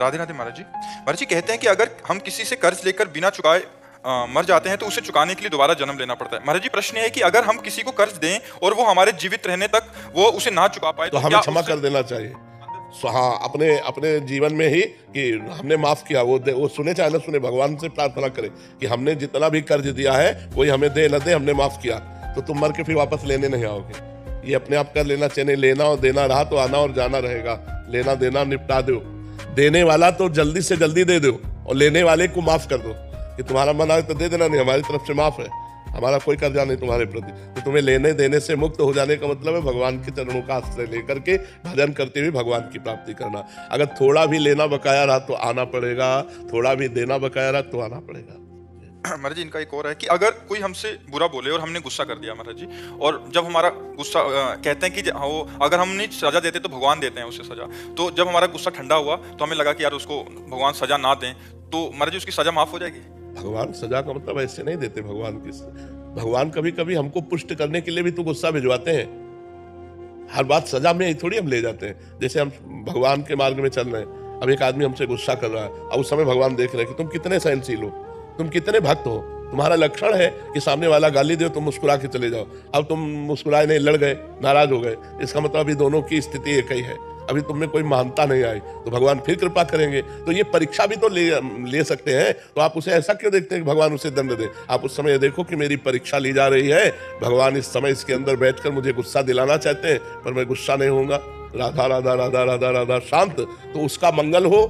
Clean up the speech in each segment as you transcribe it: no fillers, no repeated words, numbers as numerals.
राधे राधे महाराज जी। महाराज जी कहते हैं कि अगर हम किसी से कर्ज लेकर बिना चुकाए मर जाते हैं तो उसे चुकाने के लिए दोबारा जन्म लेना पड़ता है। महाराज जी प्रश्न ये है कि अगर हम किसी को कर्ज दें और वो हमारे जीवित रहने तक वो उसे ना चुका पाए तो हमें क्या क्षमा उससे कर देना चाहिए। हाँ, अपने अपने जीवन में ही कि हमने माफ किया, वो सुने चाहे ना सुने, भगवान से प्रार्थना करे कि हमने जितना भी कर्ज दिया है वही हमें दे न दे, हमने माफ किया। तो तुम मर के फिर वापस लेने नहीं आओगे। ये अपने आप कर लेना चाहिए। लेना और देना रहा तो आना और जाना रहेगा। लेना देना निपटा दो। देने वाला तो जल्दी से जल्दी दे दो और लेने वाले को माफ कर दो कि तुम्हारा मन आए तो दे देना, नहीं हमारी तरफ से माफ है, हमारा कोई कर्जा नहीं तुम्हारे प्रति। तो तुम्हें लेने देने से मुक्त हो जाने का मतलब है भगवान के चरणों का आश्रय लेकर के भजन करते हुए भगवान की प्राप्ति करना। अगर थोड़ा भी लेना बकाया रहा तो आना पड़ेगा, थोड़ा भी देना बकाया रहा तो आना पड़ेगा। महाराज जी इनका एक और है कि अगर कोई हमसे बुरा बोले और हमने गुस्सा कर दिया महाराज जी, और जब हमारा गुस्सा कहते हैं कि वो अगर हम नहीं सजा देते तो भगवान देते हैं उसे सजा, तो जब हमारा गुस्सा ठंडा हुआ तो हमें लगा कि यार उसको भगवान सजा ना दें, तो महाराज जी उसकी सजा माफ हो जाएगी? भगवान सजा का मतलब ऐसे नहीं देते। भगवान कभी कभी हमको पुष्ट करने के लिए भी तो गुस्सा भिजवाते हैं। हर बात सजा में थोड़ी हम ले जाते हैं। जैसे हम भगवान के मार्ग में चल रहे हैं, अब एक आदमी हमसे गुस्सा कर रहा है, अब उस समय भगवान देख रहे हैं कि तुम कितने सहनशील हो, तुम कितने भक्त हो। तुम्हारा लक्षण है कि सामने वाला गाली दे तुम मुस्कुरा के चले जाओ। अब तुम मुस्कुराए नहीं, लड़ गए, नाराज हो गए, इसका मतलब अभी दोनों की स्थिति एक ही है। अभी तुम में कोई महानता नहीं आई तो भगवान फिर कृपा करेंगे। तो ये परीक्षा भी तो ले सकते हैं। तो आप उसे ऐसा क्यों देखते हैं कि भगवान उसे दंड दे? आप उस समय देखो कि मेरी परीक्षा ली जा रही है, भगवान इस समय इसके अंदर बैठकर मुझे गुस्सा दिलाना चाहते हैं, पर मैं गुस्सा नहीं होऊंगा। राधा राधा राधा राधा राधा शांत, तो उसका मंगल हो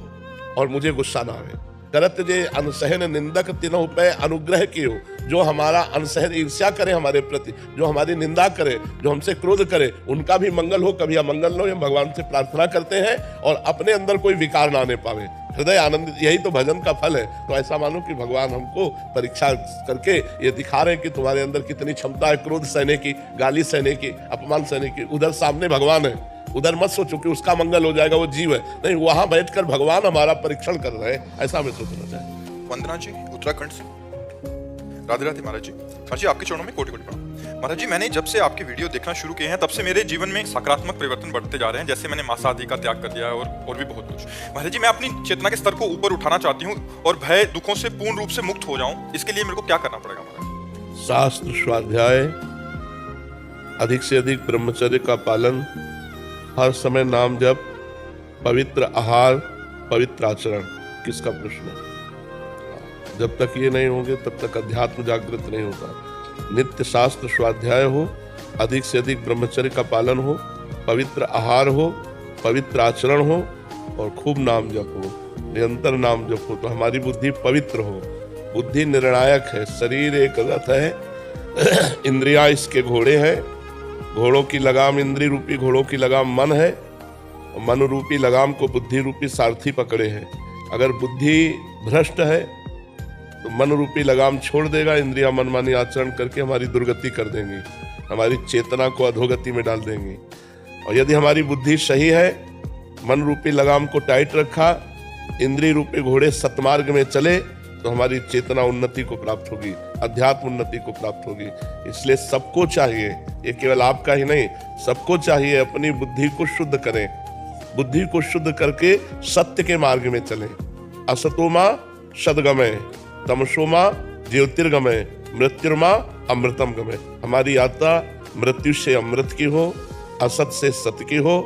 और मुझे गुस्सा ना आवे। करत जे अनसहन निंदक तिनहु पे अनुग्रह कियो। जो हमारा अनसहन ईर्ष्या करे हमारे प्रति, जो हमारी निंदा करे, जो हमसे क्रोध करे, उनका भी मंगल हो, कभी अमंगल हो। हम भगवान से प्रार्थना करते हैं और अपने अंदर कोई विकार ना आने पावे, हृदय आनंदित। यही तो भजन का फल है। तो ऐसा मानो कि भगवान हमको परीक्षा करके ये दिखा रहे हैं कि तुम्हारे अंदर कितनी क्षमता है क्रोध सहने की, गाली सहने की, अपमान सहने की। उधर सामने भगवान है, उधर मत सोचो कि उसका मंगल हो जाएगा, वो जीव है। नहीं, वहां बैठकर भगवान हमारा परीक्षण कर रहे हैं, ऐसा हमें सोचना चाहिए। वंदना जी उत्तराखंड से। राधे राधे महाराज जी। महाराज जी आपके चरणों में कोटि कोटि प्रणाम। महाराज जी मैंने जब से आपके वीडियो देखना शुरू किए हैं तब से मेरे जीवन में सकारात्मक परिवर्तन बढ़ते जा रहे हैं। जैसे मैंने मांसाहारी का त्याग कर दिया है और भी बहुत कुछ। महाराज जी मैं अपनी चेतना के स्तर को ऊपर उठाना चाहती हूँ और भय दुखों से पूर्ण रूप से मुक्त हो जाऊं। इसके लिए मेरे को क्या करना पड़ेगा महाराज? शास्त्र स्वाध्याय, अधिक से अधिक ब्रह्मचर्य का पालन, हर समय नाम जप, पवित्र आहार, पवित्र आचरण। किसका प्रश्न है? जब तक ये नहीं होंगे तब तक अध्यात्म जागृत नहीं होगा। नित्य शास्त्र स्वाध्याय हो, अधिक से अधिक ब्रह्मचर्य का पालन हो, पवित्र आहार हो, पवित्र आचरण हो और खूब नाम जप हो, निरंतर नाम जप हो, तो हमारी बुद्धि पवित्र हो। बुद्धि निर्णायक है। शरीर एक रथ है, इंद्रियां इसके घोड़े हैं। घोड़ों की लगाम, इंद्रिय रूपी घोड़ों की लगाम मन है, मन रूपी लगाम को बुद्धि रूपी सारथी पकड़े हैं। अगर बुद्धि भ्रष्ट है तो मन रूपी लगाम छोड़ देगा, इंद्रियां मनमानी आचरण करके हमारी दुर्गति कर देंगी, हमारी चेतना को अधोगति में डाल देंगी। और यदि हमारी बुद्धि सही है, मन रूपी लगाम को टाइट रखा, इंद्रिय रूपी घोड़े सतमार्ग में चले, तो हमारी चेतना उन्नति को प्राप्त होगी, अध्यात्म उन्नति को प्राप्त होगी। इसलिए सबको चाहिए, ये केवल आपका ही नहीं, सबको चाहिए अपनी बुद्धि को शुद्ध करें। बुद्धि को शुद्ध करके सत्य के मार्ग में चलें। असतोमा सदगमय, तमसोमा ज्योतिर्गमय, मृत्युर्मा अमृतम गमय। हमारी यात्रा मृत्यु से अमृत की हो, असत से सत्य की हो,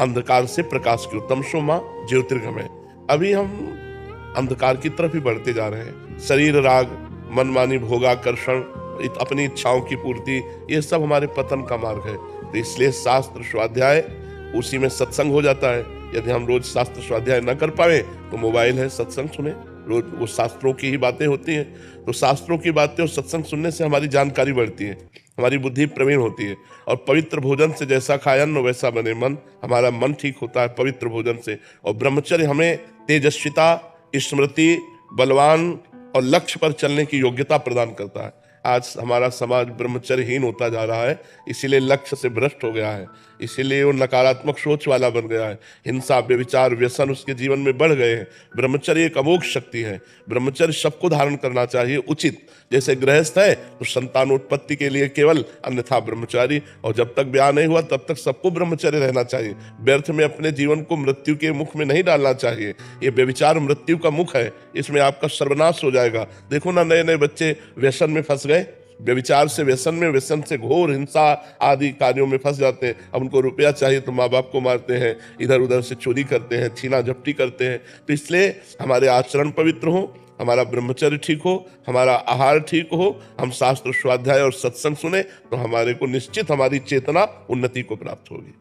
अंधकार से प्रकाश की हो। तमसोमा ज्योतिर्गमय। अभी हम अंधकार की तरफ ही बढ़ते जा रहे हैं। शरीर राग, मनमानी भोगाकर्षण, अपनी इच्छाओं की पूर्ति, ये सब हमारे पतन का मार्ग है। तो इसलिए शास्त्र स्वाध्याय, उसी में सत्संग हो जाता है। यदि हम रोज शास्त्र स्वाध्याय न कर पाए तो मोबाइल है, सत्संग सुने। रोज वो शास्त्रों की ही बातें होती हैं, तो शास्त्रों की बातें और सत्संग सुनने से हमारी जानकारी बढ़ती है, हमारी बुद्धि प्रवीण होती है। और पवित्र भोजन से जैसा खाए अन्न वैसा बने मन, हमारा मन ठीक होता है पवित्र भोजन से। और ब्रह्मचर्य हमें तेजस्विता, स्मृति, बलवान और लक्ष्य पर चलने की योग्यता प्रदान करता है। आज हमारा समाज ब्रह्मचर्यहीन होता जा रहा है, इसीलिए लक्ष्य से भ्रष्ट हो गया है, इसीलिए वो नकारात्मक सोच वाला बन गया है। हिंसा, व्यभिचार, व्यसन उसके जीवन में बढ़ गए हैं। ब्रह्मचर्य एक अमोघ शक्ति है। ब्रह्मचर्य सबको धारण करना चाहिए उचित। जैसे गृहस्थ है तो संतानोत्पत्ति के लिए केवल, अन्यथा ब्रह्मचारी, और जब तक ब्याह नहीं हुआ तब तक सबको ब्रह्मचर्य रहना चाहिए। व्यर्थ में अपने जीवन को मृत्यु के मुख में नहीं डालना चाहिए। ये व्यभिचार मृत्यु का मुख है, इसमें आपका सर्वनाश हो जाएगा। देखो ना, नए नए बच्चे व्यसन में फंस गए, व्यभिचार से व्यसन में, व्यसन से घोर हिंसा आदि कार्यों में फंस जाते हैं। अब उनको रुपया चाहिए तो माँ बाप को मारते हैं, इधर उधर से चोरी करते हैं, छीना झपटी करते हैं। तो इसलिए हमारे आचरण पवित्र हो, हमारा ब्रह्मचर्य ठीक हो, हमारा आहार ठीक हो, हम शास्त्र स्वाध्याय और सत्संग सुने तो हमारे को निश्चित हमारी चेतना उन्नति को प्राप्त होगी।